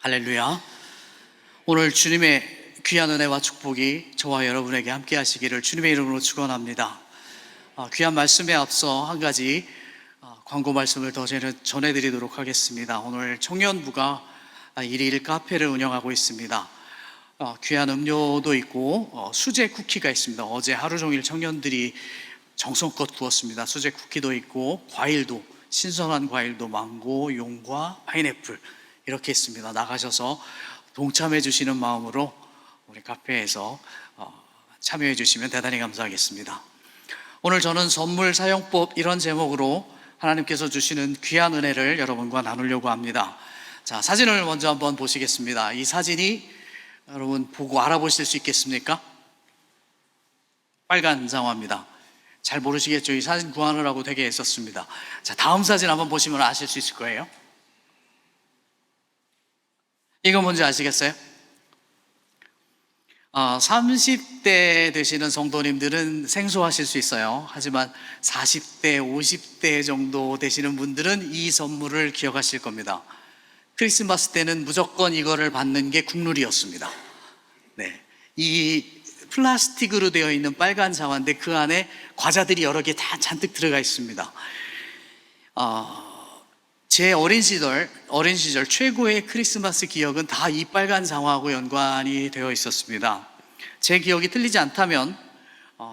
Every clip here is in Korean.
할렐루야. 오늘 주님의 귀한 은혜와 축복이 저와 여러분에게 함께 하시기를 주님의 이름으로 축원합니다. 귀한 말씀에 앞서 한 가지 광고 말씀을 더 전해드리도록 하겠습니다. 오늘 청년부가 일일 카페를 운영하고 있습니다. 귀한 음료도 있고 수제 쿠키가 있습니다. 어제 하루 종일 청년들이 정성껏 구웠습니다. 수제 쿠키도 있고 과일도, 신선한 과일도 망고, 용과 파인애플 이렇게 있습니다. 나가셔서 동참해 주시는 마음으로 우리 카페에서 참여해 주시면 대단히 감사하겠습니다. 오늘 저는 선물 사용법 이런 제목으로 하나님께서 주시는 귀한 은혜를 여러분과 나누려고 합니다. 자, 사진을 먼저 한번 보시겠습니다. 이 사진이 여러분 보고 알아보실 수 있겠습니까? 빨간 장화입니다. 잘 모르시겠죠? 이 사진 구하느라고 되게 애썼습니다. 자, 다음 사진 한번 보시면 아실 수 있을 거예요. 이거 뭔지 아시겠어요? 30대 되시는 성도님들은 생소하실 수 있어요. 하지만 40대, 50대 정도 되시는 분들은 이 선물을 기억하실 겁니다. 크리스마스 때는 무조건 이거를 받는 게 국룰이었습니다. 네, 이 플라스틱으로 되어 있는 빨간 장화인데 그 안에 과자들이 여러 개 다 잔뜩 들어가 있습니다. 제 어린 시절 최고의 크리스마스 기억은 다 이 빨간 장화하고 연관이 되어 있었습니다. 제 기억이 틀리지 않다면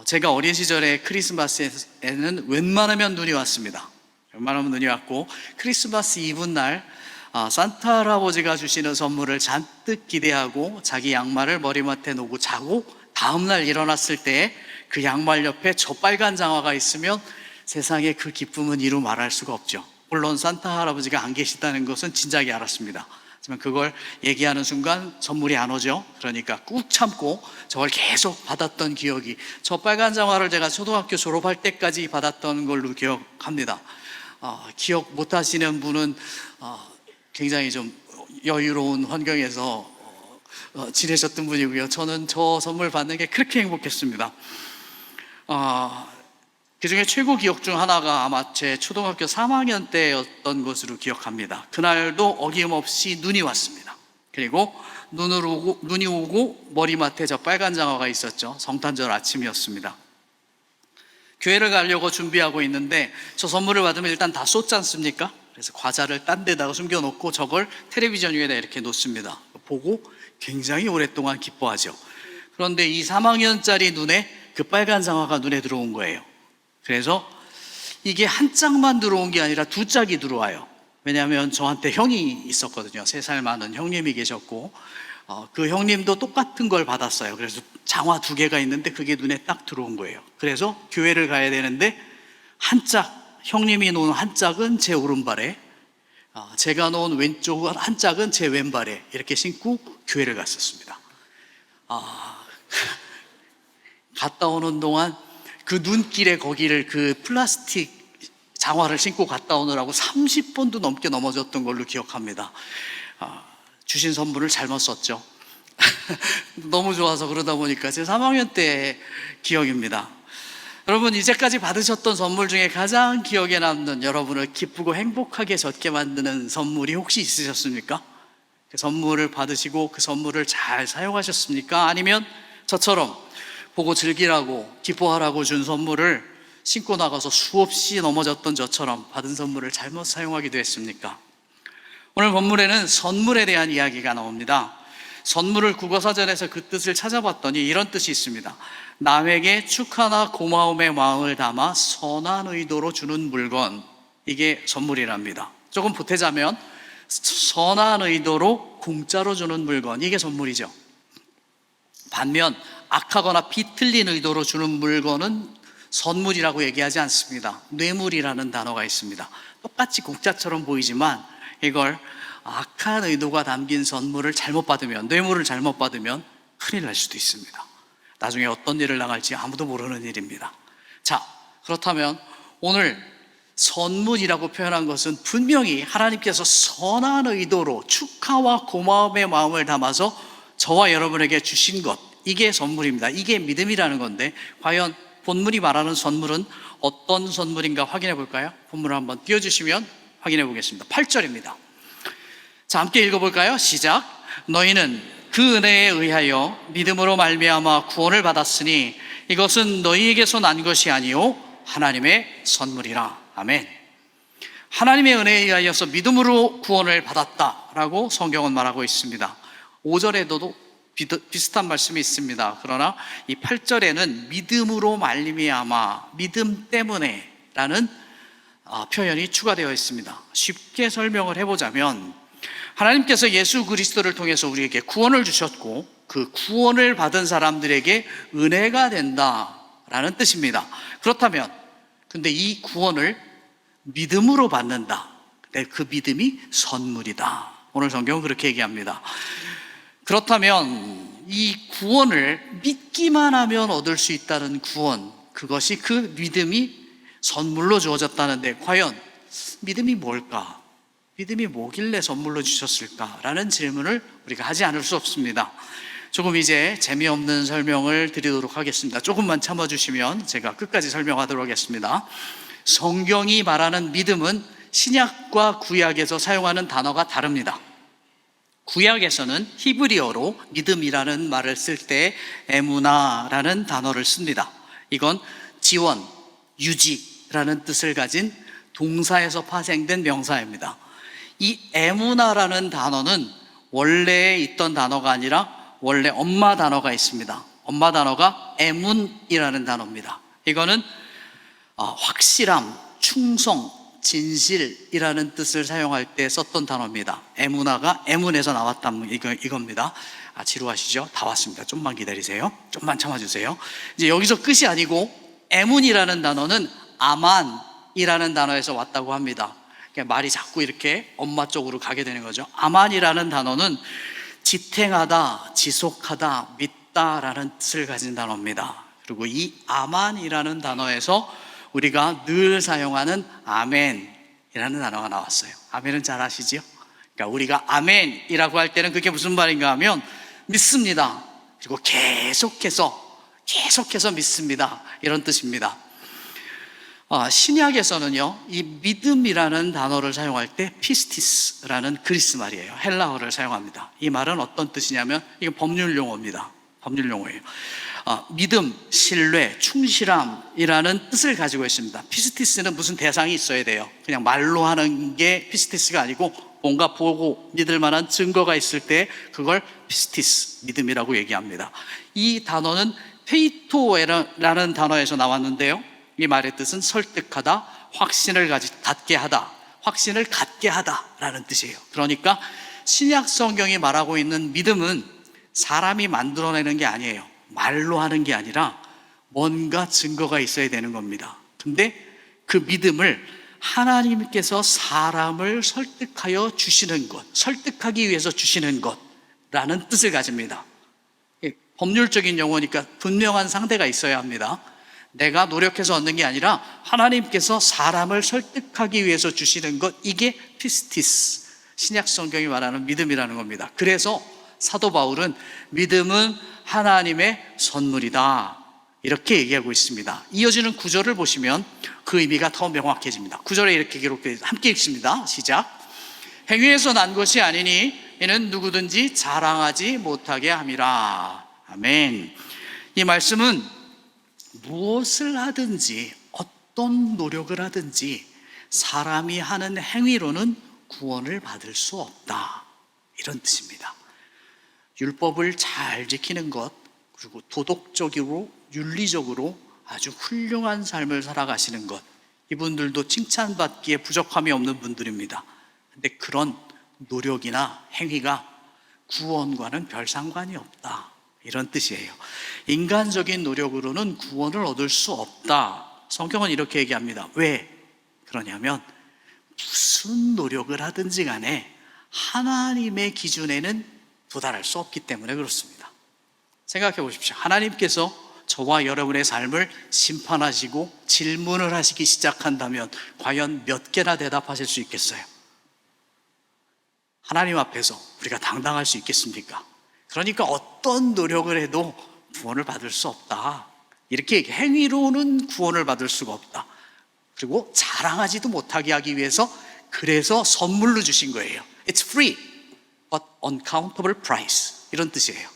제가 어린 시절에 크리스마스에는 웬만하면 눈이 왔습니다. 웬만하면 눈이 왔고 크리스마스 이브날 산타 할아버지가 주시는 선물을 잔뜩 기대하고 자기 양말을 머리맡에 놓고 자고 다음날 일어났을 때 그 양말 옆에 저 빨간 장화가 있으면 세상에 그 기쁨은 이루 말할 수가 없죠. 물론 산타 할아버지가 안 계시다는 것은 진작에 알았습니다. 하지만 그걸 얘기하는 순간 선물이 안 오죠. 그러니까 꾹 참고 저걸 계속 받았던 기억이, 저 빨간 장화를 제가 초등학교 졸업할 때까지 받았던 걸로 기억합니다. 기억 못 하시는 분은 굉장히 좀 여유로운 환경에서 지내셨던 분이고요. 저는 저 선물 받는 게 그렇게 행복했습니다. 그 중에 최고 기억 중 하나가 아마 제 초등학교 3학년 때였던 것으로 기억합니다. 그날도 어김없이 눈이 왔습니다. 그리고 눈이 오고 머리맡에 저 빨간 장화가 있었죠. 성탄절 아침이었습니다. 교회를 가려고 준비하고 있는데 저 선물을 받으면 일단 다 쏟지 않습니까? 그래서 과자를 딴 데다가 숨겨놓고 저걸 텔레비전 위에다 이렇게 놓습니다. 보고 굉장히 오랫동안 기뻐하죠. 그런데 이 3학년짜리 눈에 그 빨간 장화가 눈에 들어온 거예요. 그래서 이게 한 짝만 들어온 게 아니라 두 짝이 들어와요. 왜냐하면 저한테 형이 있었거든요. 3살 많은 형님이 계셨고 그 형님도 똑같은 걸 받았어요. 그래서 장화 2개가 있는데 그게 눈에 딱 들어온 거예요. 그래서 교회를 가야 되는데 한 짝, 형님이 놓은 한 짝은 제 오른발에, 제가 놓은 왼쪽 한 짝은 제 왼발에 이렇게 신고 교회를 갔었습니다. 갔다 오는 동안 그 눈길에 거기를 그 플라스틱 장화를 신고 갔다 오느라고 30번도 넘게 넘어졌던 걸로 기억합니다. 주신 선물을 잘못 썼죠. 너무 좋아서 그러다 보니까 제 3학년 때 기억입니다. 여러분, 이제까지 받으셨던 선물 중에 가장 기억에 남는, 여러분을 기쁘고 행복하게 젖게 만드는 선물이 혹시 있으셨습니까? 그 선물을 받으시고 그 선물을 잘 사용하셨습니까? 아니면 저처럼 보고 즐기라고 기뻐하라고 준 선물을 신고 나가서 수없이 넘어졌던 저처럼 받은 선물을 잘못 사용하기도 했습니까? 오늘 본문에는 선물에 대한 이야기가 나옵니다. 선물을 국어사전에서 그 뜻을 찾아봤더니 이런 뜻이 있습니다. 남에게 축하나 고마움의 마음을 담아 선한 의도로 주는 물건, 이게 선물이랍니다. 조금 보태자면 선한 의도로 공짜로 주는 물건, 이게 선물이죠. 반면 악하거나 비틀린 의도로 주는 물건은 선물이라고 얘기하지 않습니다. 뇌물이라는 단어가 있습니다. 똑같이 공짜처럼 보이지만 이걸 악한 의도가 담긴 선물을 잘못 받으면, 뇌물을 잘못 받으면 큰일 날 수도 있습니다. 나중에 어떤 일을 당할지 아무도 모르는 일입니다. 자, 그렇다면 오늘 선물이라고 표현한 것은 분명히 하나님께서 선한 의도로 축하와 고마움의 마음을 담아서 저와 여러분에게 주신 것, 이게 선물입니다. 이게 믿음이라는 건데, 과연 본문이 말하는 선물은 어떤 선물인가 확인해 볼까요? 본문을 한번 띄워주시면 확인해 보겠습니다. 8절입니다. 자, 함께 읽어볼까요? 시작. 너희는 그 은혜에 의하여 믿음으로 말미암아 구원을 받았으니 이것은 너희에게서 난 것이 아니요 하나님의 선물이라. 아멘. 하나님의 은혜에 의하여서 믿음으로 구원을 받았다라고 성경은 말하고 있습니다. 5절에도 비슷한 말씀이 있습니다. 그러나 이 8절에는 믿음으로 말미암아, 믿음 때문에 라는 표현이 추가되어 있습니다. 쉽게 설명을 해보자면 하나님께서 예수 그리스도를 통해서 우리에게 구원을 주셨고 그 구원을 받은 사람들에게 은혜가 된다라는 뜻입니다. 그렇다면 근데 이 구원을 믿음으로 받는다. 그 믿음이 선물이다. 오늘 성경은 그렇게 얘기합니다. 그렇다면 이 구원을 믿기만 하면 얻을 수 있다는 구원, 그것이 그 믿음이 선물로 주어졌다는데 과연 믿음이 뭘까? 믿음이 뭐길래 선물로 주셨을까라는 질문을 우리가 하지 않을 수 없습니다. 조금 이제 재미없는 설명을 드리도록 하겠습니다. 조금만 참아주시면 제가 끝까지 설명하도록 하겠습니다. 성경이 말하는 믿음은 신약과 구약에서 사용하는 단어가 다릅니다. 구약에서는 히브리어로 믿음이라는 말을 쓸 때 에무나라는 단어를 씁니다. 이건 지원, 유지라는 뜻을 가진 동사에서 파생된 명사입니다. 이 에무나라는 단어는 원래 있던 단어가 아니라 원래 엄마 단어가 있습니다. 엄마 단어가 에문이라는 단어입니다. 이거는 확실함, 충성, 진실이라는 뜻을 사용할 때 썼던 단어입니다. 에무나가 에문에서 나왔다는 이겁니다. 지루하시죠? 다 왔습니다. 좀만 기다리세요. 좀만 참아주세요. 이제 여기서 끝이 아니고 에문이라는 단어는 아만이라는 단어에서 왔다고 합니다. 그러니까 말이 자꾸 이렇게 엄마 쪽으로 가게 되는 거죠. 아만이라는 단어는 지탱하다, 지속하다, 믿다라는 뜻을 가진 단어입니다. 그리고 이 아만이라는 단어에서 우리가 늘 사용하는 아멘이라는 단어가 나왔어요. 아멘은 잘 아시죠? 그러니까 우리가 아멘이라고 할 때는 그게 무슨 말인가 하면 믿습니다. 그리고 계속해서 믿습니다. 이런 뜻입니다. 신약에서는요, 이 믿음이라는 단어를 사용할 때 피스티스라는 그리스 말이에요. 헬라어를 사용합니다. 이 말은 어떤 뜻이냐면 이건 법률 용어입니다. 법률 용어예요. 믿음, 신뢰, 충실함이라는 뜻을 가지고 있습니다. 피스티스는 무슨 대상이 있어야 돼요. 그냥 말로 하는 게 피스티스가 아니고 뭔가 보고 믿을 만한 증거가 있을 때 그걸 피스티스, 믿음이라고 얘기합니다. 이 단어는 페이토라는 단어에서 나왔는데요, 이 말의 뜻은 설득하다, 확신을 갖게 하다, 확신을 갖게 하다라는 뜻이에요. 그러니까 신약 성경이 말하고 있는 믿음은 사람이 만들어내는 게 아니에요. 말로 하는 게 아니라 뭔가 증거가 있어야 되는 겁니다. 근데 그 믿음을 하나님께서 사람을 설득하여 주시는 것, 설득하기 위해서 주시는 것라는 뜻을 가집니다. 법률적인 용어니까 분명한 상대가 있어야 합니다. 내가 노력해서 얻는 게 아니라 하나님께서 사람을 설득하기 위해서 주시는 것, 이게 피스티스, 신약 성경이 말하는 믿음이라는 겁니다. 그래서 사도 바울은 믿음은 하나님의 선물이다, 이렇게 얘기하고 있습니다. 이어지는 구절을 보시면 그 의미가 더 명확해집니다. 구절에 이렇게 기록되어 있습니다. 함께 읽습니다. 시작. 행위에서 난 것이 아니니 이는 누구든지 자랑하지 못하게 함이라. 아멘. 이 말씀은 무엇을 하든지 어떤 노력을 하든지 사람이 하는 행위로는 구원을 받을 수 없다, 이런 뜻입니다. 율법을 잘 지키는 것, 그리고 도덕적으로 윤리적으로 아주 훌륭한 삶을 살아가시는 것, 이분들도 칭찬받기에 부족함이 없는 분들입니다. 근데 그런 노력이나 행위가 구원과는 별 상관이 없다, 이런 뜻이에요. 인간적인 노력으로는 구원을 얻을 수 없다. 성경은 이렇게 얘기합니다. 왜 그러냐면 무슨 노력을 하든지 간에 하나님의 기준에는 도달할 수 없기 때문에 그렇습니다. 생각해 보십시오. 하나님께서 저와 여러분의 삶을 심판하시고 질문을 하시기 시작한다면 과연 몇 개나 대답하실 수 있겠어요? 하나님 앞에서 우리가 당당할 수 있겠습니까? 그러니까 어떤 노력을 해도 구원을 받을 수 없다, 이렇게 얘기해. 행위로는 구원을 받을 수가 없다. 그리고 자랑하지도 못하게 하기 위해서 그래서 선물로 주신 거예요. It's free. but uncountable price 이런 뜻이에요.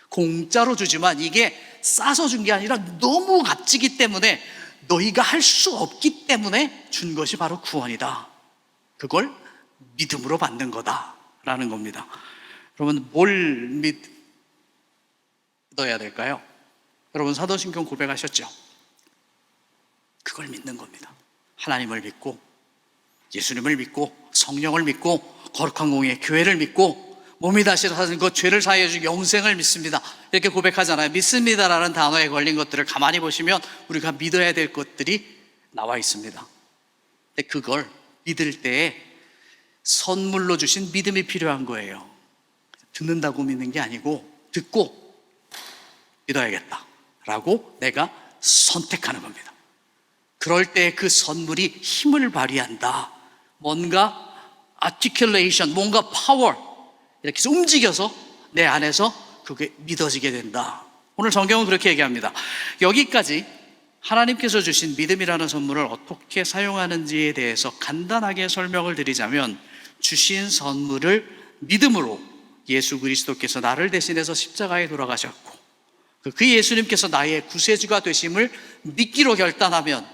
공짜로 주지만 이게 싸서 준 게 아니라 너무 값지기 때문에 너희가 할 수 없기 때문에 준 것이 바로 구원이다. 그걸 믿음으로 받는 거다라는 겁니다. 여러분 뭘 믿어야 될까요? 여러분 사도신경 고백하셨죠? 그걸 믿는 겁니다. 하나님을 믿고 예수님을 믿고 성령을 믿고 거룩한 공의 교회를 믿고 몸이 다시 사는 것 죄를 사하여 줄 영생을 믿습니다. 이렇게 고백하잖아요. 믿습니다라는 단어에 걸린 것들을 가만히 보시면 우리가 믿어야 될 것들이 나와 있습니다. 근데 그걸 믿을 때에 선물로 주신 믿음이 필요한 거예요. 듣는다고 믿는 게 아니고 듣고 믿어야겠다라고 내가 선택하는 겁니다. 그럴 때 그 선물이 힘을 발휘한다. 뭔가 articulation, 뭔가 power 이렇게 해서 움직여서 내 안에서 그게 믿어지게 된다. 오늘 성경은 그렇게 얘기합니다. 여기까지 하나님께서 주신 믿음이라는 선물을 어떻게 사용하는지에 대해서 간단하게 설명을 드리자면 주신 선물을 믿음으로 예수 그리스도께서 나를 대신해서 십자가에 돌아가셨고 그 예수님께서 나의 구세주가 되심을 믿기로 결단하면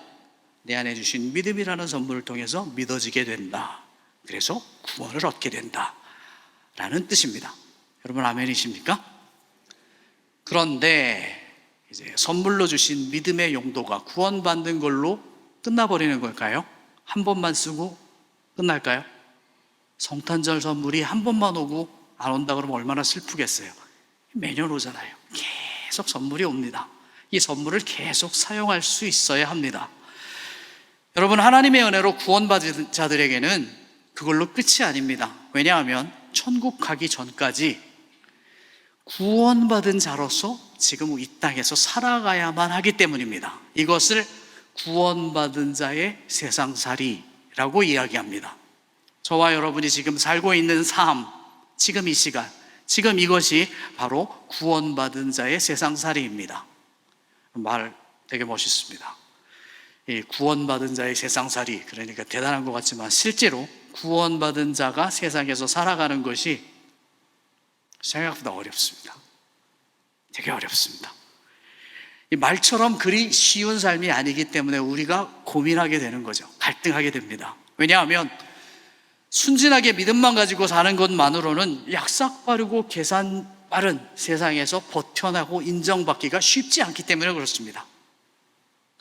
내 안에 주신 믿음이라는 선물을 통해서 믿어지게 된다. 그래서 구원을 얻게 된다 라는 뜻입니다. 여러분 아멘이십니까? 그런데 이제 선물로 주신 믿음의 용도가 구원받는 걸로 끝나버리는 걸까요? 한 번만 쓰고 끝날까요? 성탄절 선물이 한 번만 오고 안 온다 그러면 얼마나 슬프겠어요. 매년 오잖아요. 계속 선물이 옵니다. 이 선물을 계속 사용할 수 있어야 합니다. 여러분 하나님의 은혜로 구원받은 자들에게는 그걸로 끝이 아닙니다. 왜냐하면 천국 가기 전까지 구원받은 자로서 지금 이 땅에서 살아가야만 하기 때문입니다. 이것을 구원받은 자의 세상살이라고 이야기합니다. 저와 여러분이 지금 살고 있는 삶, 지금 이 시간, 지금 이것이 바로 구원받은 자의 세상살이입니다. 말 되게 멋있습니다. 이 구원받은 자의 세상살이, 그러니까 대단한 것 같지만 실제로 구원받은 자가 세상에서 살아가는 것이 생각보다 어렵습니다. 되게 어렵습니다. 이 말처럼 그리 쉬운 삶이 아니기 때문에 우리가 고민하게 되는 거죠. 갈등하게 됩니다. 왜냐하면 순진하게 믿음만 가지고 사는 것만으로는 약삭 빠르고 계산 빠른 세상에서 버텨나고 인정받기가 쉽지 않기 때문에 그렇습니다.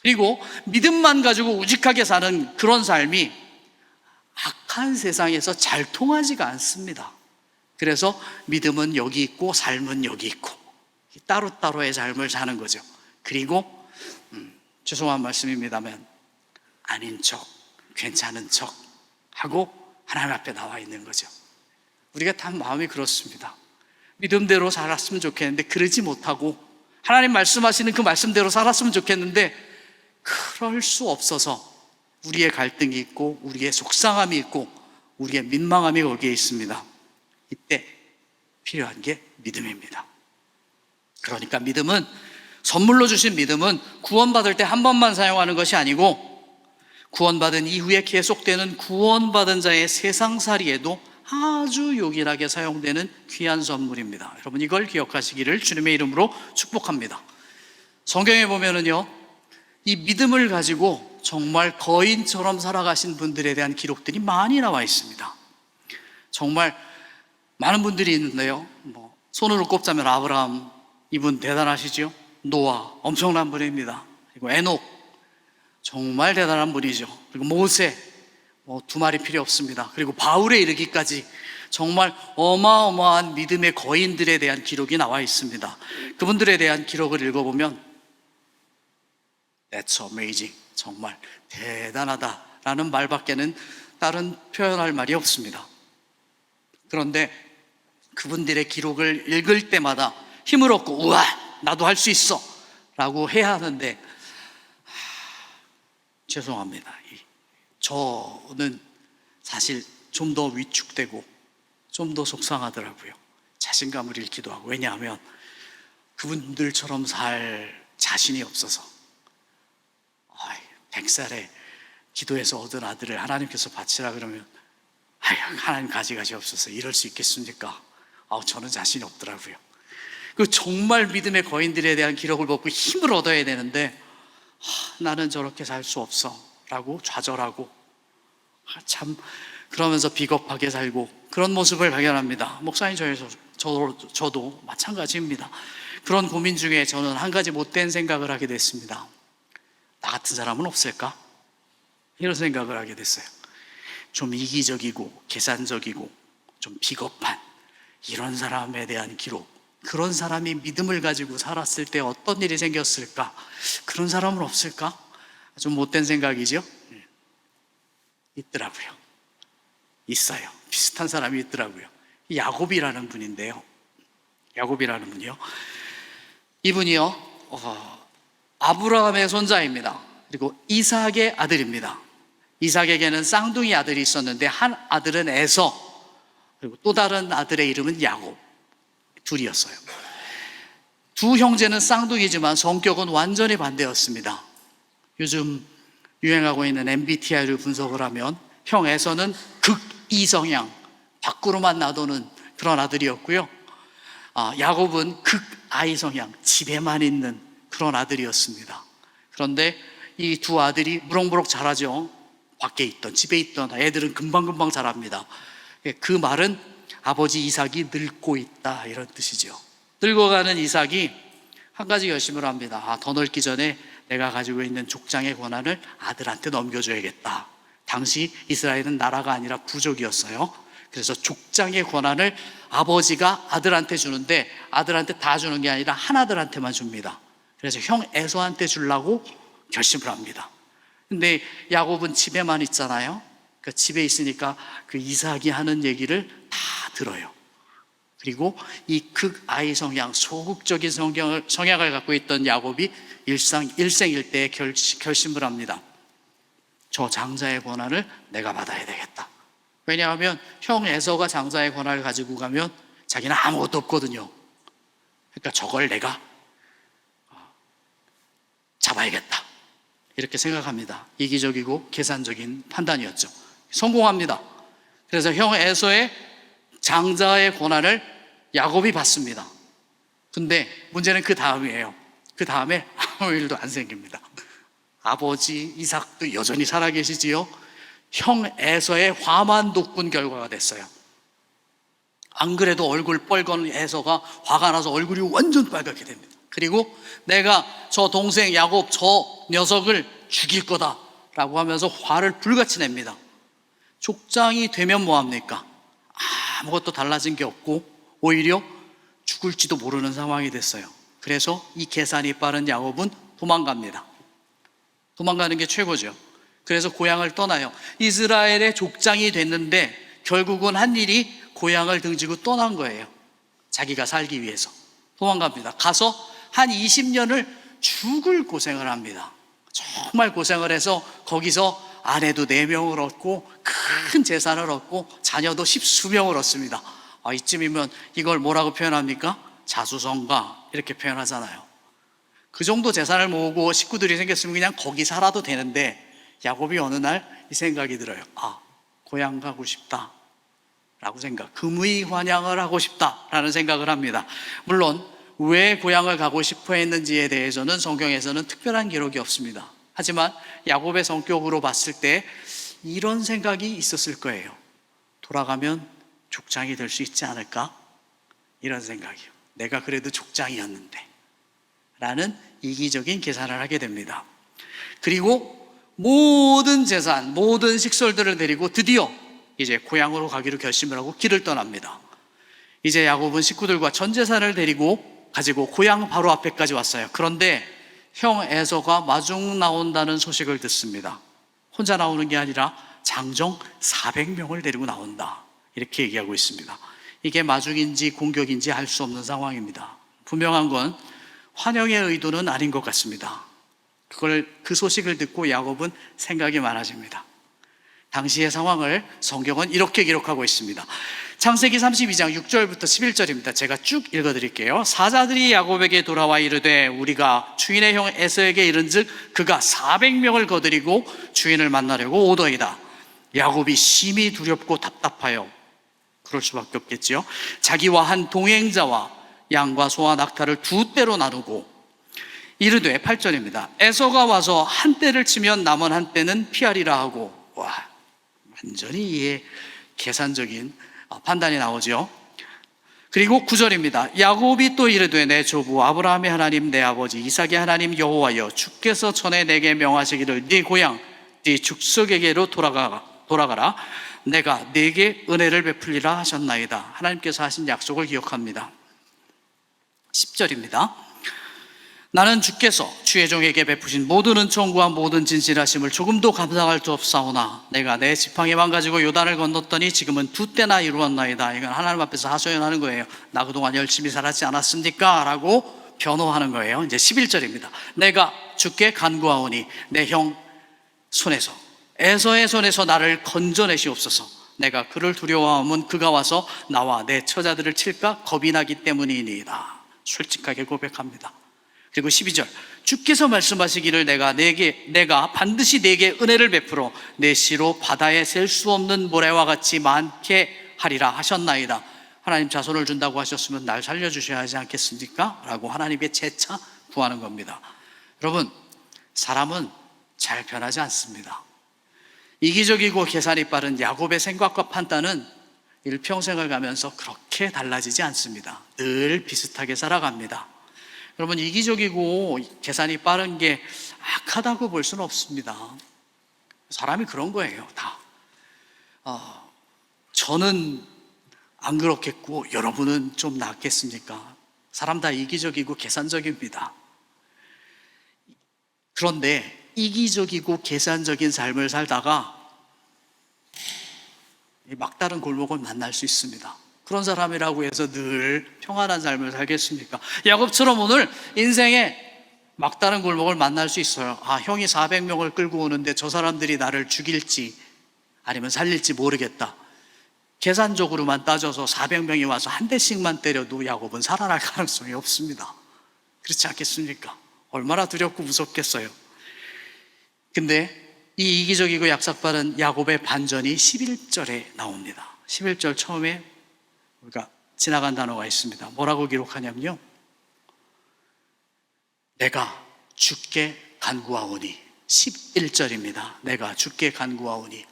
그리고 믿음만 가지고 우직하게 사는 그런 삶이 악한 세상에서 잘 통하지가 않습니다. 그래서 믿음은 여기 있고 삶은 여기 있고 따로따로의 삶을 사는 거죠. 그리고 죄송한 말씀입니다만 아닌 척, 괜찮은 척 하고 하나님 앞에 나와 있는 거죠. 우리가 다 마음이 그렇습니다. 믿음대로 살았으면 좋겠는데 그러지 못하고 하나님 말씀하시는 그 말씀대로 살았으면 좋겠는데 그럴 수 없어서 우리의 갈등이 있고 우리의 속상함이 있고 우리의 민망함이 거기에 있습니다. 이때 필요한 게 믿음입니다. 그러니까 믿음은, 선물로 주신 믿음은 구원받을 때 한 번만 사용하는 것이 아니고 구원받은 이후에 계속되는 구원받은 자의 세상살이에도 아주 요긴하게 사용되는 귀한 선물입니다. 여러분 이걸 기억하시기를 주님의 이름으로 축복합니다. 성경에 보면은요, 이 믿음을 가지고 정말 거인처럼 살아가신 분들에 대한 기록들이 많이 나와 있습니다. 정말 많은 분들이 있는데요, 손으로 꼽자면 아브라함, 이분 대단하시죠? 노아, 엄청난 분입니다. 그리고 에녹, 정말 대단한 분이죠. 그리고 모세, 두 말이 필요 없습니다. 그리고 바울에 이르기까지 정말 어마어마한 믿음의 거인들에 대한 기록이 나와 있습니다. 그분들에 대한 기록을 읽어보면 That's amazing, 정말 대단하다라는 말밖에는 다른 표현할 말이 없습니다. 그런데 그분들의 기록을 읽을 때마다 힘을 얻고 우와 나도 할 수 있어 라고 해야 하는데 죄송합니다. 저는 사실 좀 더 위축되고 좀 더 속상하더라고요. 자신감을 잃기도 하고. 왜냐하면 그분들처럼 살 자신이 없어서 100살에 기도해서 얻은 아들을 하나님께서 바치라 그러면 하나님 가지가지 없어서 이럴 수 있겠습니까? 저는 자신이 없더라고요. 그 정말 믿음의 거인들에 대한 기록을 보고 힘을 얻어야 되는데 나는 저렇게 살 수 없어 라고 좌절하고 참 그러면서 비겁하게 살고 그런 모습을 발견합니다. 목사님, 저도 마찬가지입니다. 그런 고민 중에 저는 한 가지 못된 생각을 하게 됐습니다. 나 같은 사람은 없을까? 이런 생각을 하게 됐어요. 좀 이기적이고 계산적이고 좀 비겁한 이런 사람에 대한 기록, 그런 사람이 믿음을 가지고 살았을 때 어떤 일이 생겼을까? 그런 사람은 없을까? 좀 못된 생각이죠? 있더라고요. 있어요. 비슷한 사람이 있더라고요. 야곱이라는 분인데요. 야곱이라는 분이요. 이분이요, 아브라함의 손자입니다. 그리고 이삭의 아들입니다. 이삭에게는 쌍둥이 아들이 있었는데 한 아들은 에서, 그리고 또 다른 아들의 이름은 야곱. 둘이었어요. 두 형제는 쌍둥이지만 성격은 완전히 반대였습니다. 요즘 유행하고 있는 MBTI를 분석을 하면 형 에서는 극이성향, 밖으로만 나도는 그런 아들이었고요. 야곱은 극아이 성향, 집에만 있는 그런 아들이었습니다. 그런데 이 두 아들이 무럭무럭 자라죠. 밖에 있던, 집에 있던 애들은 금방금방 자랍니다. 그 말은 아버지 이삭이 늙고 있다, 이런 뜻이죠. 늙어가는 이삭이 한 가지 결심을 합니다. 더 늙기 전에 내가 가지고 있는 족장의 권한을 아들한테 넘겨줘야겠다. 당시 이스라엘은 나라가 아니라 부족이었어요. 그래서 족장의 권한을 아버지가 아들한테 주는데 아들한테 다 주는 게 아니라 한 아들한테만 줍니다. 그래서 형 에서한테 주려고 결심을 합니다. 근데 야곱은 집에만 있잖아요. 그 집에 있으니까 그 이삭이 하는 얘기를 다 들어요. 그리고 이 극아이 성향, 소극적인 성향을 갖고 있던 야곱이 일생일대에 결심을 합니다. 저 장자의 권한을 내가 받아야 되겠다. 왜냐하면 형 에서가 장자의 권한을 가지고 가면 자기는 아무것도 없거든요. 그러니까 저걸 내가 잡아야겠다, 이렇게 생각합니다. 이기적이고 계산적인 판단이었죠. 성공합니다. 그래서 형 에서의 장자의 권한을 야곱이 받습니다. 근데 문제는 그 다음이에요. 그 다음에 아무 일도 안 생깁니다. 아버지 이삭도 여전히 살아계시지요. 형 에서의 화만 돋군 결과가 됐어요. 안 그래도 얼굴 뻘건 에서가 화가 나서 얼굴이 완전 빨갛게 됩니다. 그리고 내가 저 동생 야곱 저 녀석을 죽일 거다라고 하면서 화를 불같이 냅니다. 족장이 되면 뭐합니까? 아무것도 달라진 게 없고 오히려 죽을지도 모르는 상황이 됐어요. 그래서 이 계산이 빠른 야곱은 도망갑니다. 도망가는 게 최고죠. 그래서 고향을 떠나요. 이스라엘의 족장이 됐는데 결국은 한 일이 고향을 등지고 떠난 거예요. 자기가 살기 위해서 도망갑니다. 가서 한 20년을 죽을 고생을 합니다. 정말 고생을 해서 거기서 아내도 4명을 얻고 큰 재산을 얻고 자녀도 10수명을 얻습니다. 이쯤이면 이걸 뭐라고 표현합니까? 자수성가, 이렇게 표현하잖아요. 그 정도 재산을 모으고 식구들이 생겼으면 그냥 거기 살아도 되는데 야곱이 어느 날 이 생각이 들어요. 고향 가고 싶다 라고 생각, 금의환영을 하고 싶다라는 생각을 합니다. 물론 왜 고향을 가고 싶어 했는지에 대해서는 성경에서는 특별한 기록이 없습니다. 하지만 야곱의 성격으로 봤을 때 이런 생각이 있었을 거예요. 돌아가면 족장이 될 수 있지 않을까? 이런 생각이요. 내가 그래도 족장이었는데 라는 이기적인 계산을 하게 됩니다. 그리고 모든 재산, 모든 식솔들을 데리고 드디어 이제 고향으로 가기로 결심을 하고 길을 떠납니다. 이제 야곱은 식구들과 전 재산을 가지고 고향 바로 앞에까지 왔어요. 그런데 형 에서가 마중 나온다는 소식을 듣습니다. 혼자 나오는 게 아니라 장정 400명을 데리고 나온다, 이렇게 얘기하고 있습니다. 이게 마중인지 공격인지 알 수 없는 상황입니다. 분명한 건 환영의 의도는 아닌 것 같습니다. 그 소식을 듣고 야곱은 생각이 많아집니다. 당시의 상황을 성경은 이렇게 기록하고 있습니다. 창세기 32장 6절부터 11절입니다. 제가 쭉 읽어드릴게요. 사자들이 야곱에게 돌아와 이르되 우리가 주인의 형 에서에게 이른즉 그가 400명을 거느리고 주인을 만나려고 오더이다. 야곱이 심히 두렵고 답답하여 그럴 수밖에 없겠지요. 자기와 한 동행자와 양과 소와 낙타를 두 떼로 나누고 이르되 8절입니다. 에서가 와서 한 떼를 치면 남은 한 떼는 피하리라 하고. 와, 완전히 이게 계산적인 판단이 나오죠. 그리고 9절입니다. 야곱이 또 이르되 내 조부 아브라함의 하나님 내 아버지 이삭의 하나님 여호와여 주께서 전에 내게 명하시기를 네 고향 네 축속에게로 돌아가라 내가 네게 은혜를 베풀리라 하셨나이다. 하나님께서 하신 약속을 기억합니다. 10절입니다. 나는 주께서 주의 종에게 베푸신 모든 은총과 모든 진실하심을 조금도 감당할 수 없사오나 내가 내 지팡이만 가지고 요단을 건넜더니 지금은 두 때나 이루었나이다. 이건 하나님 앞에서 하소연하는 거예요. 나 그동안 열심히 살았지 않았습니까? 라고 변호하는 거예요. 이제 11절입니다. 내가 주께 간구하오니 내 형 손에서 에서의 손에서 나를 건져내시옵소서. 내가 그를 두려워하면 그가 와서 나와 내 처자들을 칠까 겁이 나기 때문이니이다. 솔직하게 고백합니다. 그리고 12절 주께서 말씀하시기를 내가 반드시 네게 은혜를 베풀어 내 씨로 바다에 셀 수 없는 모래와 같이 많게 하리라 하셨나이다. 하나님 자손을 준다고 하셨으면 날 살려주셔야 하지 않겠습니까? 라고 하나님께 재차 구하는 겁니다. 여러분, 사람은 잘 변하지 않습니다. 이기적이고 계산이 빠른 야곱의 생각과 판단은 일평생을 가면서 그렇게 달라지지 않습니다. 늘 비슷하게 살아갑니다. 여러분, 이기적이고 계산이 빠른 게 악하다고 볼 수는 없습니다. 사람이 그런 거예요, 다. 저는 안 그렇겠고 여러분은 좀 낫겠습니까? 사람 다 이기적이고 계산적입니다. 그런데 이기적이고 계산적인 삶을 살다가 막다른 골목을 만날 수 있습니다. 그런 사람이라고 해서 늘 평안한 삶을 살겠습니까? 야곱처럼 오늘 인생에 막다른 골목을 만날 수 있어요. 형이 400명을 끌고 오는데 저 사람들이 나를 죽일지 아니면 살릴지 모르겠다. 계산적으로만 따져서 400명이 와서 한 대씩만 때려도 야곱은 살아날 가능성이 없습니다. 그렇지 않겠습니까? 얼마나 두렵고 무섭겠어요. 근데 이 이기적이고 약삭빠른 야곱의 반전이 11절에 나옵니다. 11절 처음에 우리가 지나간 단어가 있습니다. 뭐라고 기록하냐면요, 내가 주께 간구하오니. 11절입니다. 내가 주께 간구하오니.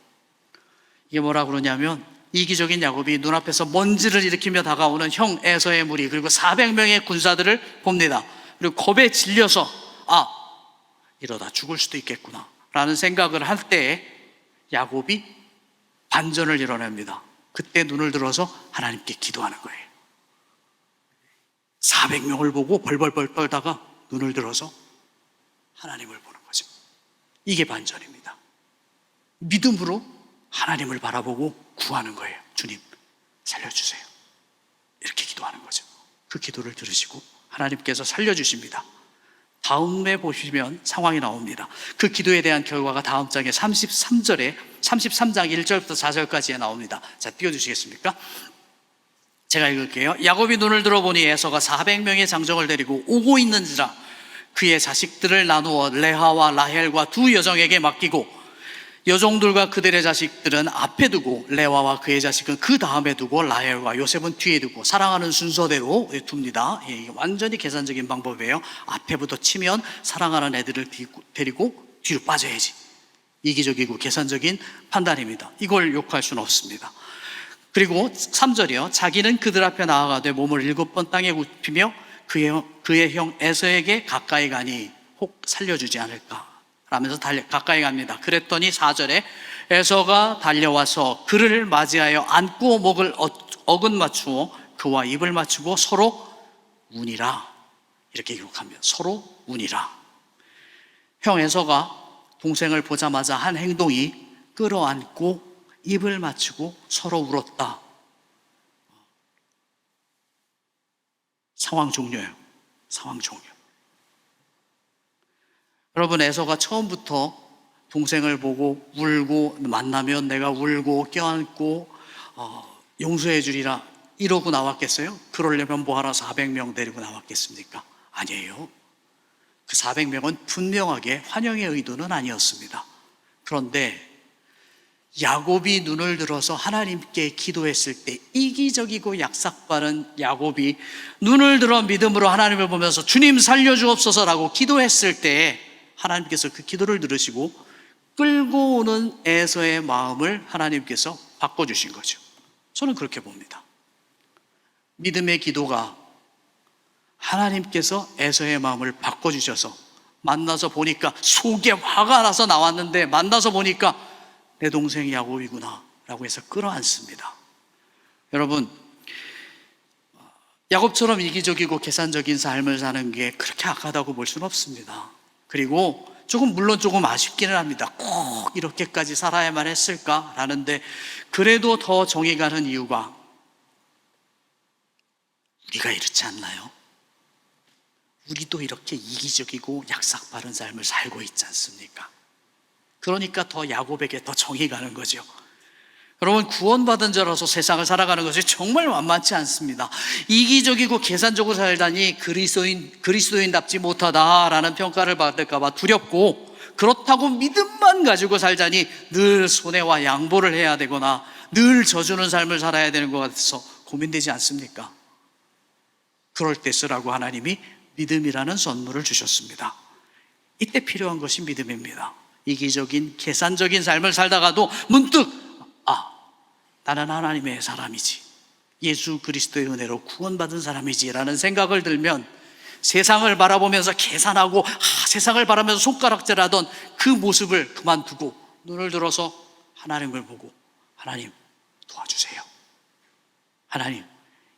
이게 뭐라고 그러냐면, 이기적인 야곱이 눈앞에서 먼지를 일으키며 다가오는 형 에서의 무리 그리고 400명의 군사들을 봅니다. 그리고 겁에 질려서 이러다 죽을 수도 있겠구나 라는 생각을 할 때에 야곱이 반전을 이뤄냅니다. 그때 눈을 들어서 하나님께 기도하는 거예요. 400명을 보고 벌벌벌 떨다가 눈을 들어서 하나님을 보는 거죠. 이게 반전입니다. 믿음으로 하나님을 바라보고 구하는 거예요. 주님, 살려주세요. 이렇게 기도하는 거죠. 그 기도를 들으시고 하나님께서 살려주십니다. 다음에 보시면 상황이 나옵니다. 그 기도에 대한 결과가 다음 장의 33장 1절부터 4절까지에 나옵니다. 자, 띄워주시겠습니까? 제가 읽을게요. 야곱이 눈을 들어보니 에서가 400명의 장정을 데리고 오고 있는지라 그의 자식들을 나누어 레아와 라헬과 두 여종에게 맡기고 여종들과 그들의 자식들은 앞에 두고 레아와 그의 자식은 그 다음에 두고 라헬과 요셉은 뒤에 두고 사랑하는 순서대로 둡니다. 이게 완전히 계산적인 방법이에요. 앞에부터 치면 사랑하는 애들을 데리고 뒤로 빠져야지. 이기적이고 계산적인 판단입니다. 이걸 욕할 수는 없습니다. 그리고 3절이요. 자기는 그들 앞에 나아가되 몸을 7번 땅에 굽히며 그의 형 에서에게 가까이 가니 혹 살려주지 않을까 라면서 가까이 갑니다. 그랬더니 4절에 에서가 달려와서 그를 맞이하여 안고 목을 어긋 맞추어 그와 입을 맞추고 서로 우니라. 이렇게 기록합니다. 서로 우니라. 형 에서가 동생을 보자마자 한 행동이 끌어안고 입을 맞추고 서로 울었다. 상황 종료예요. 상황 종료. 여러분, 에서가 처음부터 동생을 보고 울고 만나면 내가 울고 껴안고 용서해 주리라 이러고 나왔겠어요? 그러려면 뭐하러 400명 데리고 나왔겠습니까? 아니에요. 그 400명은 분명하게 환영의 의도는 아니었습니다. 그런데 야곱이 눈을 들어서 하나님께 기도했을 때, 이기적이고 약삭빠른 야곱이 눈을 들어 믿음으로 하나님을 보면서 주님 살려주옵소서라고 기도했을 때 하나님께서 그 기도를 들으시고 끌고 오는 에서의 마음을 하나님께서 바꿔주신 거죠. 저는 그렇게 봅니다. 믿음의 기도가 하나님께서 에서의 마음을 바꿔주셔서, 만나서 보니까 속에 화가 나서 나왔는데 만나서 보니까 내 동생 야곱이구나 라고 해서 끌어안습니다. 여러분, 야곱처럼 이기적이고 계산적인 삶을 사는 게 그렇게 악하다고 볼 수는 없습니다. 그리고 물론 조금 아쉽기는 합니다. 꼭 이렇게까지 살아야만 했을까 라는데, 그래도 더 정이 가는 이유가 우리가 이렇지 않나요? 우리도 이렇게 이기적이고 약삭빠른 삶을 살고 있지 않습니까? 그러니까 더 야곱에게 더 정이 가는 거죠. 여러분, 구원받은 자로서 세상을 살아가는 것이 정말 만만치 않습니다. 이기적이고 계산적으로 살다니 그리스도인답지 못하다라는 평가를 받을까 봐 두렵고, 그렇다고 믿음만 가지고 살자니 늘 손해와 양보를 해야 되거나 늘 져주는 삶을 살아야 되는 것 같아서 고민되지 않습니까? 그럴 때 쓰라고 하나님이 믿음이라는 선물을 주셨습니다. 이때 필요한 것이 믿음입니다. 이기적인 계산적인 삶을 살다가도 문득 나는 하나님의 사람이지, 예수 그리스도의 은혜로 구원받은 사람이지 라는 생각을 들면, 세상을 바라보면서 계산하고 세상을 바라면서 손가락질하던 그 모습을 그만두고 눈을 들어서 하나님을 보고, 하나님 도와주세요, 하나님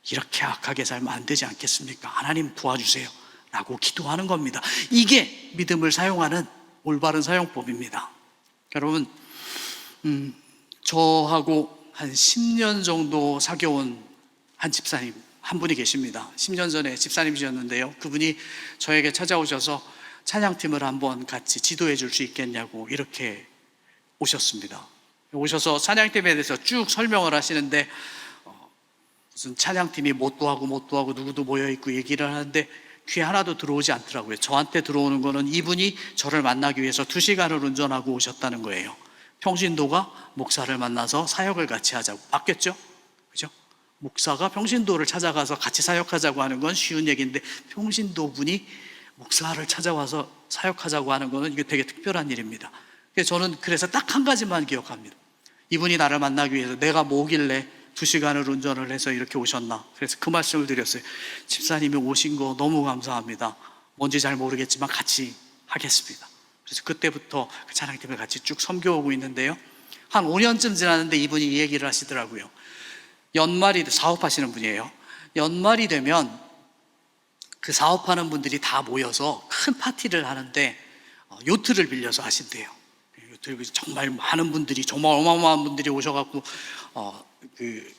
이렇게 악하게 살면 안 되지 않겠습니까? 하나님 도와주세요 라고 기도하는 겁니다. 이게 믿음을 사용하는 올바른 사용법입니다. 여러분, 저하고 한 10년 정도 사귀어온 한 집사님 한 분이 계십니다. 10년 전에 집사님이셨는데요, 그분이 저에게 찾아오셔서 찬양팀을 한번 같이 지도해 줄 수 있겠냐고 이렇게 오셨습니다. 오셔서 찬양팀에 대해서 쭉 설명을 하시는데, 무슨 찬양팀이 못도하고 누구도 모여있고 얘기를 하는데 귀에 하나도 들어오지 않더라고요. 저한테 들어오는 거는 이분이 저를 만나기 위해서 2시간을 운전하고 오셨다는 거예요. 평신도가 목사를 만나서 사역을 같이 하자고. 바뀌었죠? 그죠? 목사가 평신도를 찾아가서 같이 사역하자고 하는 건 쉬운 얘기인데, 평신도 분이 목사를 찾아와서 사역하자고 하는 거는 이게 되게 특별한 일입니다. 저는 그래서 딱 한 가지만 기억합니다. 이분이 나를 만나기 위해서 내가 뭐길래 2시간을 운전을 해서 이렇게 오셨나. 그래서 그 말씀을 드렸어요. 집사님이 오신 거 너무 감사합니다. 뭔지 잘 모르겠지만 같이 하겠습니다. 그래서 그때부터 그 찬양팀을 같이 쭉 섬겨오고 있는데요, 한 5년쯤 지났는데 이분이 이 얘기를 하시더라고요. 연말이, 사업하시는 분이에요. 연말이 되면 그 사업하는 분들이 다 모여서 큰 파티를 하는데 요트를 빌려서 하신대요. 요트를 빌려서 정말 많은 분들이, 정말 어마어마한 분들이 오셔갖고 그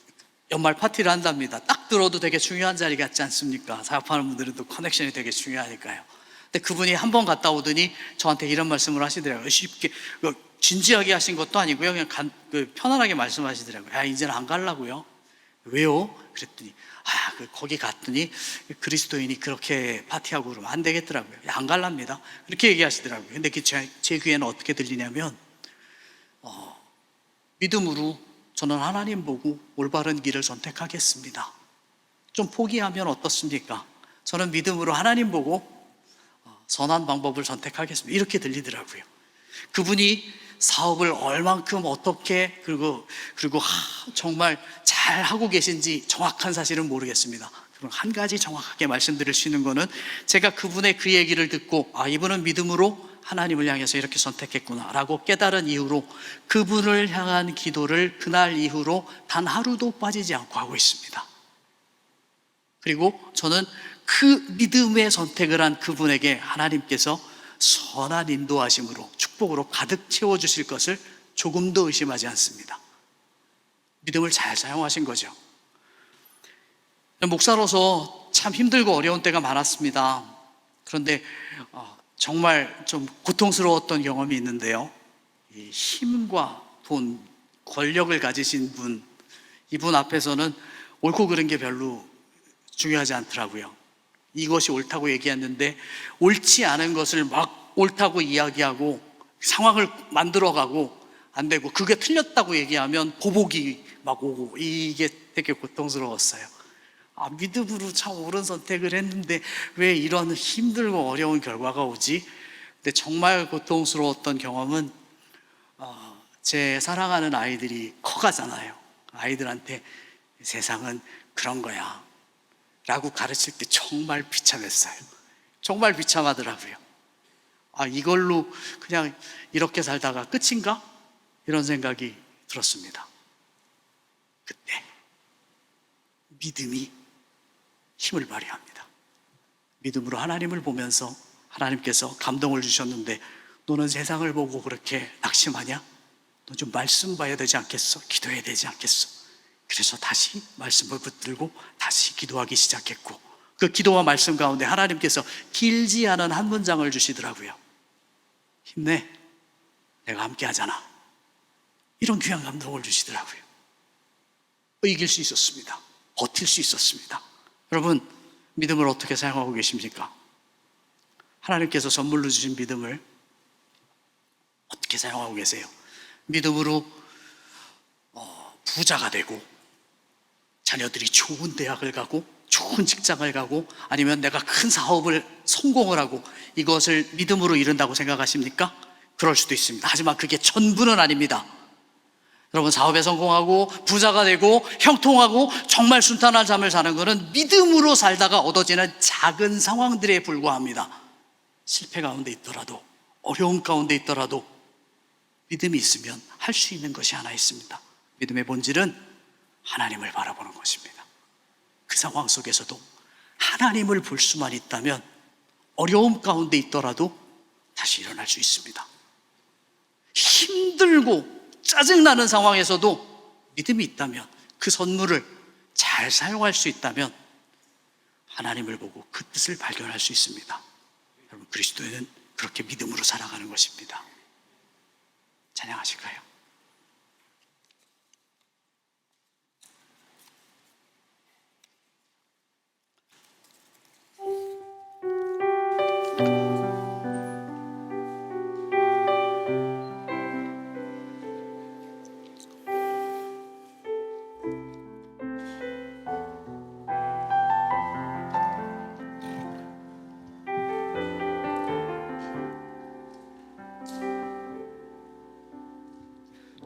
연말 파티를 한답니다. 딱 들어도 되게 중요한 자리 같지 않습니까? 사업하는 분들은 또 커넥션이 되게 중요하니까요. 근데 그분이 한 번 갔다 오더니 저한테 이런 말씀을 하시더라고요. 쉽게, 진지하게 하신 것도 아니고요, 그냥 편안하게 말씀하시더라고요. 이제는 안 가려고요. 왜요? 그랬더니 거기 갔더니 그리스도인이 그렇게 파티하고 그러면 안 되겠더라고요. 안 갈랍니다. 그렇게 얘기하시더라고요. 근데 제 귀에는 어떻게 들리냐면, 믿음으로 저는 하나님 보고 올바른 길을 선택하겠습니다. 좀 포기하면 어떻습니까? 저는 믿음으로 하나님 보고 선한 방법을 선택하겠습니다. 이렇게 들리더라고요. 그분이 사업을 얼만큼 어떻게 그리고 정말 잘 하고 계신지 정확한 사실은 모르겠습니다. 그럼 한 가지 정확하게 말씀드릴 수 있는 거는, 제가 그분의 그 얘기를 듣고 이분은 믿음으로 하나님을 향해서 이렇게 선택했구나 라고 깨달은 이후로 그분을 향한 기도를 그날 이후로 단 하루도 빠지지 않고 하고 있습니다. 그리고 저는 그 믿음의 선택을 한 그분에게 하나님께서 선한 인도하심으로 축복으로 가득 채워주실 것을 조금도 의심하지 않습니다. 믿음을 잘 사용하신 거죠. 목사로서 참 힘들고 어려운 때가 많았습니다. 그런데 정말 좀 고통스러웠던 경험이 있는데요, 이 힘과 돈, 권력을 가지신 분, 이분 앞에서는 옳고 그른 게 별로 중요하지 않더라고요. 이것이 옳다고 얘기했는데 옳지 않은 것을 막 옳다고 이야기하고 상황을 만들어가고 안 되고, 그게 틀렸다고 얘기하면 보복이 막 오고, 이게 되게 고통스러웠어요. 믿음으로 참 옳은 선택을 했는데 왜 이런 힘들고 어려운 결과가 오지? 근데 정말 고통스러웠던 경험은 제 사랑하는 아이들이 커가잖아요. 아이들한테 세상은 그런 거야 라고 가르칠 때 정말 비참했어요. 정말 비참하더라고요. 이걸로 그냥 이렇게 살다가 끝인가? 이런 생각이 들었습니다. 그때 믿음이 힘을 발휘합니다. 믿음으로 하나님을 보면서 하나님께서 감동을 주셨는데, 너는 세상을 보고 그렇게 낙심하냐? 너 좀 말씀 봐야 되지 않겠어? 기도해야 되지 않겠어? 그래서 다시 말씀을 붙들고 다시 기도하기 시작했고, 그 기도와 말씀 가운데 하나님께서 길지 않은 한 문장을 주시더라고요. 힘내, 내가 함께 하잖아. 이런 귀한 감동을 주시더라고요. 이길 수 있었습니다. 버틸 수 있었습니다. 여러분, 믿음을 어떻게 사용하고 계십니까? 하나님께서 선물로 주신 믿음을 어떻게 사용하고 계세요? 믿음으로 부자가 되고, 자녀들이 좋은 대학을 가고 좋은 직장을 가고, 아니면 내가 큰 사업을 성공을 하고, 이것을 믿음으로 이룬다고 생각하십니까? 그럴 수도 있습니다. 하지만 그게 전부는 아닙니다. 여러분, 사업에 성공하고 부자가 되고 형통하고 정말 순탄한 삶을 사는 것은 믿음으로 살다가 얻어지는 작은 상황들에 불과합니다. 실패 가운데 있더라도, 어려움 가운데 있더라도 믿음이 있으면 할 수 있는 것이 하나 있습니다. 믿음의 본질은 하나님을 바라보는 것입니다. 그 상황 속에서도 하나님을 볼 수만 있다면 어려움 가운데 있더라도 다시 일어날 수 있습니다. 힘들고 짜증나는 상황에서도 믿음이 있다면, 그 선물을 잘 사용할 수 있다면 하나님을 보고 그 뜻을 발견할 수 있습니다. 여러분, 그리스도인은 그렇게 믿음으로 살아가는 것입니다. 찬양하실까요?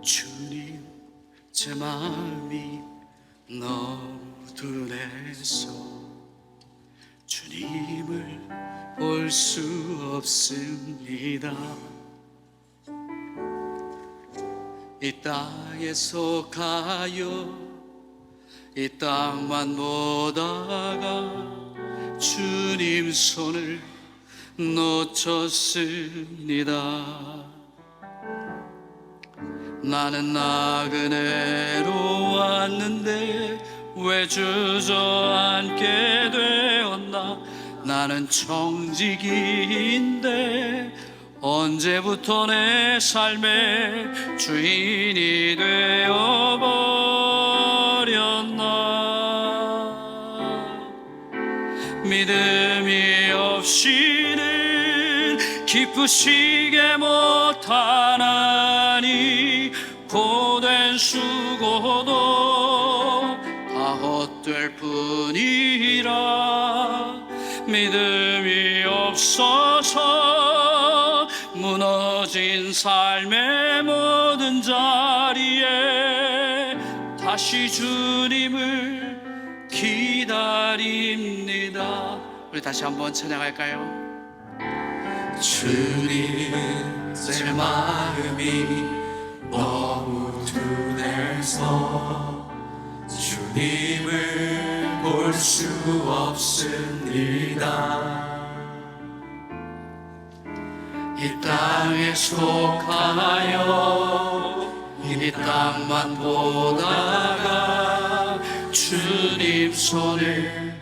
주님, 제 마음이 너무 둔해서 주님을 볼 수 없습니다. 이 땅에 속하여 이 땅만 보다가 주님 손을 놓쳤습니다. 나는 나그네로 왔는데 왜 주저앉게 되었나? 나는 청지기인데 언제부터 내 삶의 주인이 되어버렸나? 믿음이 없이는 기쁘시게 못하나니 고된 수고도 다 헛될 뿐이라. 믿음이 없어서 무너진 삶의 모든 자리에 다시 주님을 기다립니다. 우리 다시 한번 찬양할까요? 주님, 제 마음이 너무 둔해서 주님을 볼 수 없습니다. 이 땅에 속하여 이 땅만 보다가 주님 손을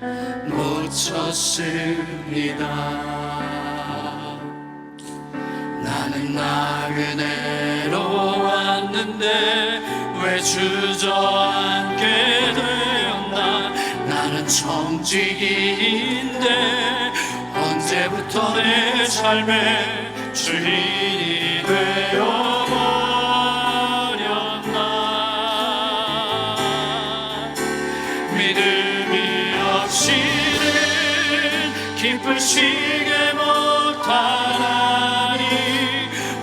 놓쳤습니다. 나는 나그네로 왔는데 왜 주저앉게 되었나? 나는 청지기인데 언제부터 내 삶의 주인이 되어버렸나? 기쁘시게 못하나니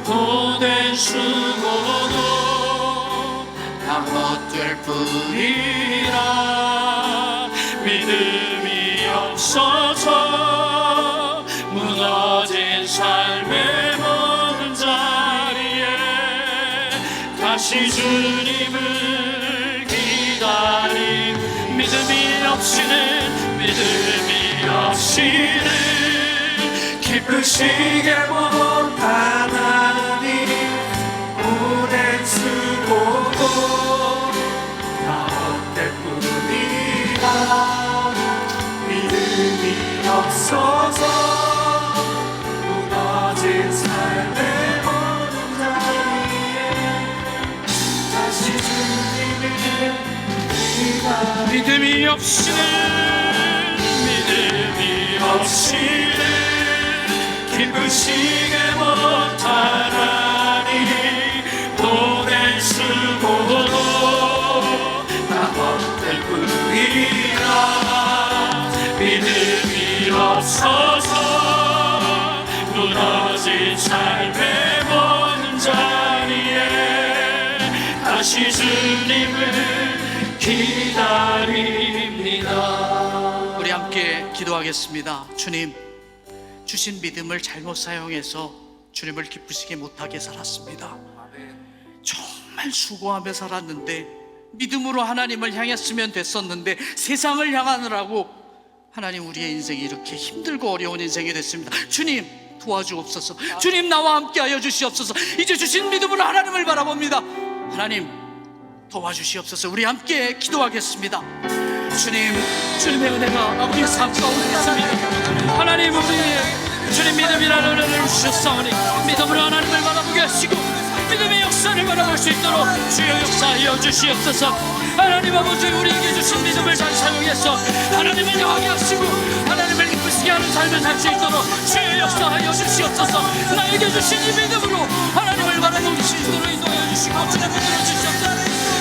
보낸 수고도 다 헛될 뿐이라 믿음이 없어서 무너진 삶의 모든 자리에 다시 주님을 기다림 믿음이 없이는 기쁘시게 못하나니 보낸 수고도 다 헛될 뿐이라 믿음이 없어서 무너진 삶의 모든 자리에 다시 주님을 기다림 믿음이 없이는 기쁘시게 못하나니 보낸 수고도 다 헛될 뿐이라 믿음이 없어서 무너진 삶의 모든 자리에 다시 주님을 기다립니다. 우리 함께 기도하겠습니다. 주님, 주신 믿음을 잘못 사용해서 주님을 기쁘시게 못하게 살았습니다. 정말 수고하며 살았는데 믿음으로 하나님을 향했으면 됐었는데 세상을 향하느라고 하나님 우리의 인생이 이렇게 힘들고 어려운 인생이 됐습니다. 주님 도와주옵소서. 주님 나와 함께하여 주시옵소서. 이제 주신 믿음으로 하나님을 바라봅니다. 하나님 도와주시옵소서. 우리 함께 기도하겠습니다. 주님의 은혜가 우리의 삶 가운데 있습니다. 하나님 우리 주님 믿음이라는 은혜를 주셨사오니 믿음으로 하나님을 바라보게 하시고 믿음의 역사를 바라볼 수 있도록 주여 역사하여 주시옵소서. 하나님 아버지 우리에게 주신 믿음을 잘 사용해서 하나님을 영하게 하시고 하나님을 기쁘시게 하는 삶을 살 수 있도록 주여 역사하여 주시옵소서. 나에게 주신 이 믿음으로 하나님을 바라볼 수 있도록 인도하여 주시고 주님 믿음을 주시옵소서.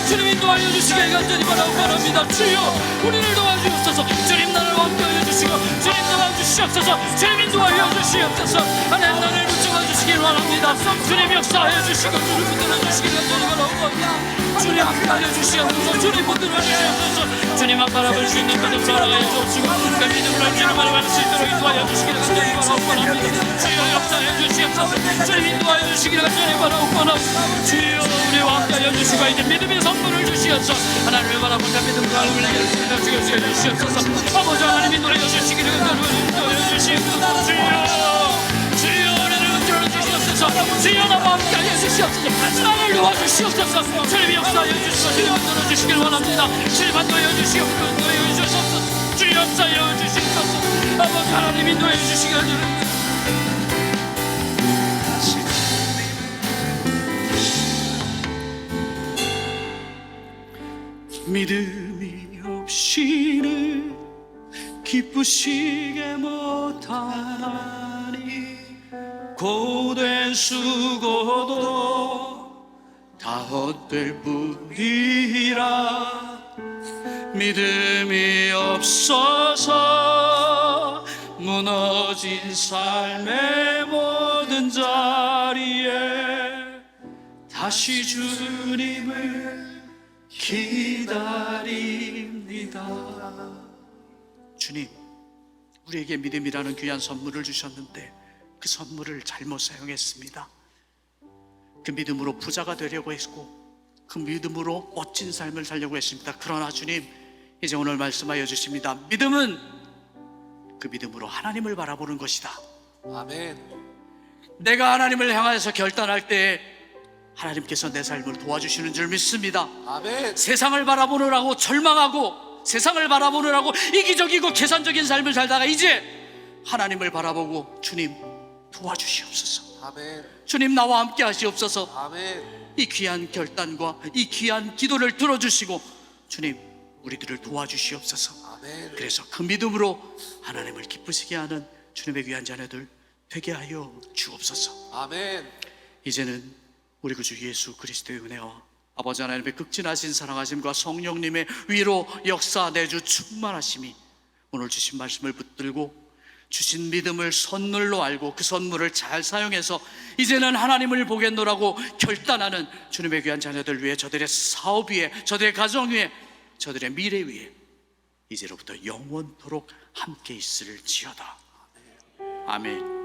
주님 인도하여 주시길 간절히 바랍니다. 주여 우리를 도와주옵소서. 주님 나를 함께하여 주시고 주님 도와주시옵소서. 주님 인도하여 주시옵소서. 하나님 나를 붙잡아 주시길 바랍니다. 주님 역사하여 주시고 주님 붙들어 주시길 간절히 바랍니다. 주님 함께하여 주시옵소서. 주님 붙들어 주시옵소서. 주님만 바라볼 수 있는 믿음 살아가여 주옵시고 그 믿음으로 주님을 바라볼 수 있도록 인도하여 주시길 간절히 바랍니다. 주여 역사하여 주시옵소서. 주님 인도하여 주시길 간절히 바랍니다. 주여 우리와 함께하여 주시고 이제 믿음의 선물을 주시옵소서. 하나님을 바라보는 믿음으로 하나님을 향해 주시옵소서. 아버지 하나님 인도하여 주시기를 인도하여 주시옵소서. 주여 우리를 흔들어 주시옵소서. 주여 나와 함께하여 주시옵소서. 나를 도와주시옵소서. 주님 역사하여 주시고 주님 흔들어 주시길 원합니다. 주님 인도하여 주시옵소서. 인도하여 주시옵소서. 주여 역사하여 주시옵소서. 아버지 하나님 인도하여 주시기를 믿음이 없이는 기쁘시게 못하나니 고된 수고도 다 헛될 뿐이라 믿음이 없어서 무너진 삶의 모든 자리에 다시 주님을 기다립니다. 주님, 우리에게 믿음이라는 귀한 선물을 주셨는데 그 선물을 잘못 사용했습니다. 그 믿음으로 부자가 되려고 했고 그 믿음으로 멋진 삶을 살려고 했습니다. 그러나 주님, 이제 오늘 말씀하여 주십니다. 믿음은 그 믿음으로 하나님을 바라보는 것이다. 아멘. 내가 하나님을 향하여서 결단할 때 하나님께서 내 삶을 도와주시는 줄 믿습니다. 아멘. 세상을 바라보느라고 절망하고 세상을 바라보느라고 이기적이고 계산적인 삶을 살다가 이제 하나님을 바라보고 주님 도와주시옵소서. 아멘. 주님 나와 함께 하시옵소서. 아멘. 이 귀한 결단과 이 귀한 기도를 들어주시고 주님 우리들을 도와주시옵소서. 아멘. 그래서 그 믿음으로 하나님을 기쁘시게 하는 주님의 귀한 자녀들 되게 하여 주옵소서. 아멘. 이제는 우리 구주 예수 그리스도의 은혜와 아버지 하나님의 극진하신 사랑하심과 성령님의 위로 역사 내주 충만하심이 오늘 주신 말씀을 붙들고 주신 믿음을 선물로 알고 그 선물을 잘 사용해서 이제는 하나님을 보겠노라고 결단하는 주님의 귀한 자녀들 위해, 저들의 사업 위에, 저들의 가정 위에, 저들의 미래 위에 이제로부터 영원토록 함께 있을지어다. 아멘.